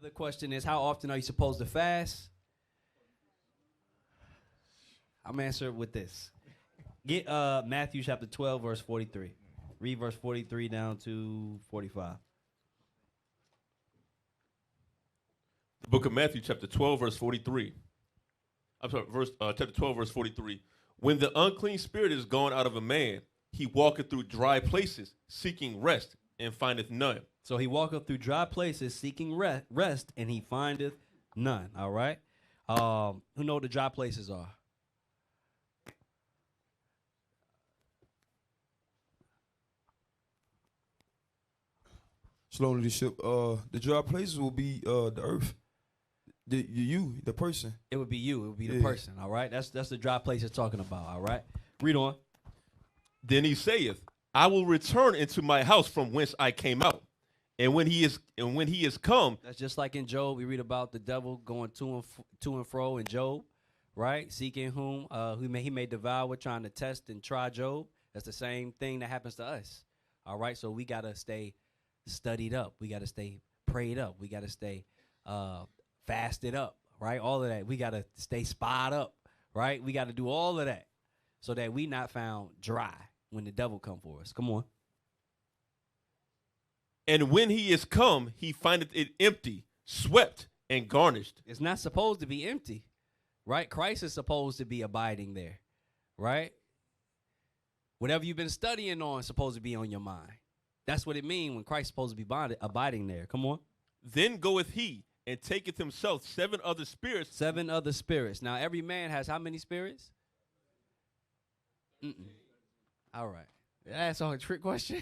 The question is, how often are you supposed to fast? I'm answering with this. Get Matthew chapter 12, verse 43. Read verse 43 down to 45. The book of Matthew, chapter 12, verse 43. I'm sorry, chapter 12, verse 43. When the unclean spirit is gone out of a man, he walketh through dry places, seeking rest, and findeth none. So he walketh through dry places, seeking rest, and he findeth none. All right? Who know what the dry places are? Slow leadership. The dry places will be the earth. The person. It would be you. It would be the person. All right? That's the dry place it's talking about. All right? Read on. Then he saith, I will return into my house from whence I came out. And when he is come. That's just like in Job. We read about the devil going to and fro in Job, right? Seeking whom he may devour, trying to test and try Job. That's the same thing that happens to us. All right? So we got to stay studied up. We got to stay prayed up. We got to stay fasted up, right? All of that. We got to stay spied up, right? We got to do all of that so that we not found dry when the devil come for us. Come on. And when he is come, he findeth it empty, swept, and garnished. It's not supposed to be empty, right? Christ is supposed to be abiding there, right? Whatever you've been studying on is supposed to be on your mind. That's what it means when Christ is supposed to be abiding there. Come on. Then goeth he and taketh himself 7 other spirits. 7 other spirits. Now, every man has how many spirits? All right. That's all a trick question.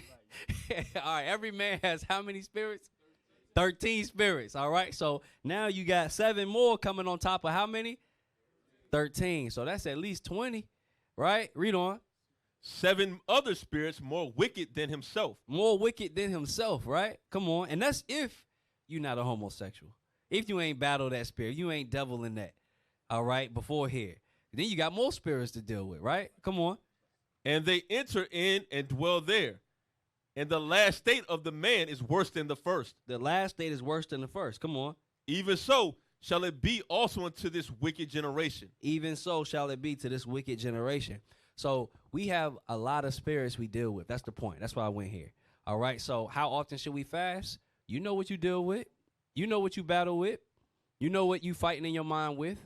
All right. Every man has how many spirits? 13 spirits. All right. So now you got 7 more coming on top of how many? 13. So that's at least 20, right? Read on. 7 other spirits more wicked than himself. More wicked than himself, right? Come on. And that's if you're not a homosexual. If you ain't battled that spirit, you ain't devil in that, all right, before here. Then you got more spirits to deal with, right? Come on. And they enter in and dwell there. And the last state of the man is worse than the first. The last state is worse than the first. Come on. Even so shall it be also unto this wicked generation. Even so shall it be to this wicked generation. So we have a lot of spirits we deal with. That's the point. That's why I went here. All right. So how often should we fast? You know what you deal with. You know what you battle with. You know what you fighting in your mind with.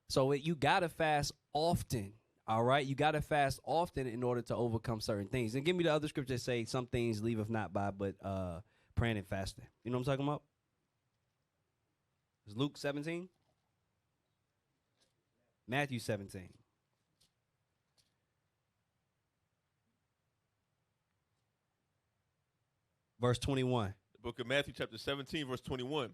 So you got to fast often. All right. You got to fast often in order to overcome certain things. And give me the other scripture that say some things leaveth not by but praying and fasting. You know what I'm talking about? It's Luke 17. Matthew 17. Verse 21. The book of Matthew chapter 17, verse 21.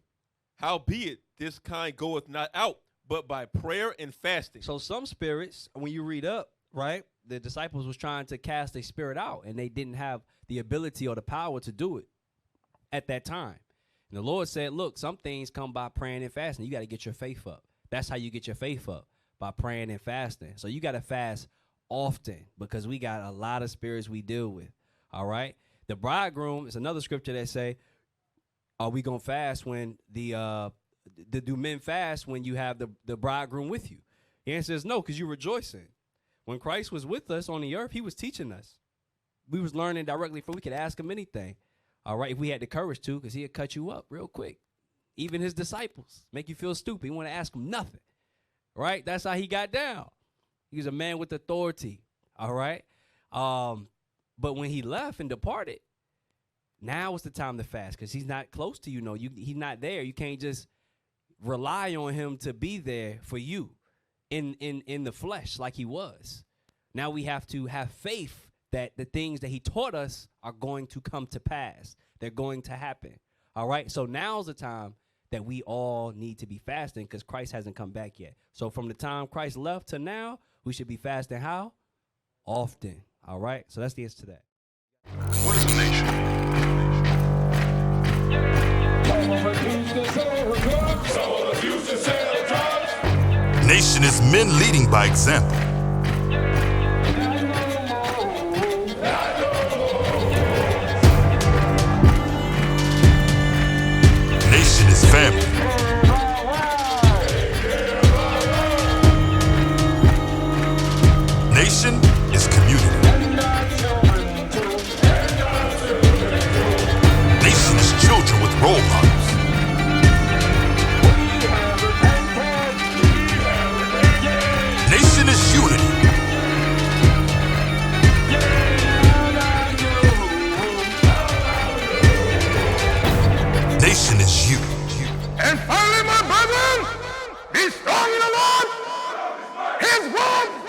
Howbeit this kind goeth not out, but by prayer and fasting. So some spirits, when you read up, right, the disciples was trying to cast a spirit out, and they didn't have the ability or the power to do it at that time. And the Lord said, look, some things come by praying and fasting. You got to get your faith up. That's how you get your faith up, by praying and fasting. So you got to fast often because we got a lot of spirits we deal with, all right? The bridegroom is another scripture that say, are we going to fast when do men fast when you have the bridegroom with you? The answer is no, because you're rejoicing. When Christ was with us on the earth, he was teaching us. We was learning directly from, we could ask him anything. All right, if we had the courage to, because he'd cut you up real quick. Even his disciples make you feel stupid. You want to ask him nothing. Right? That's how he got down. He was a man with authority. All right? But when he left and departed, now is the time to fast because he's not close to you. He's not there. You can't just rely on him to be there for you in the flesh like he was. Now we have to have faith that the things that he taught us are going to come to pass. They're going to happen. All right? So now's the time that we all need to be fasting because Christ hasn't come back yet. So from the time Christ left to now, we should be fasting how? Often. All right? So that's the answer to that. What is a nation? Nation is men leading by example. Nation is family. the Lord. His word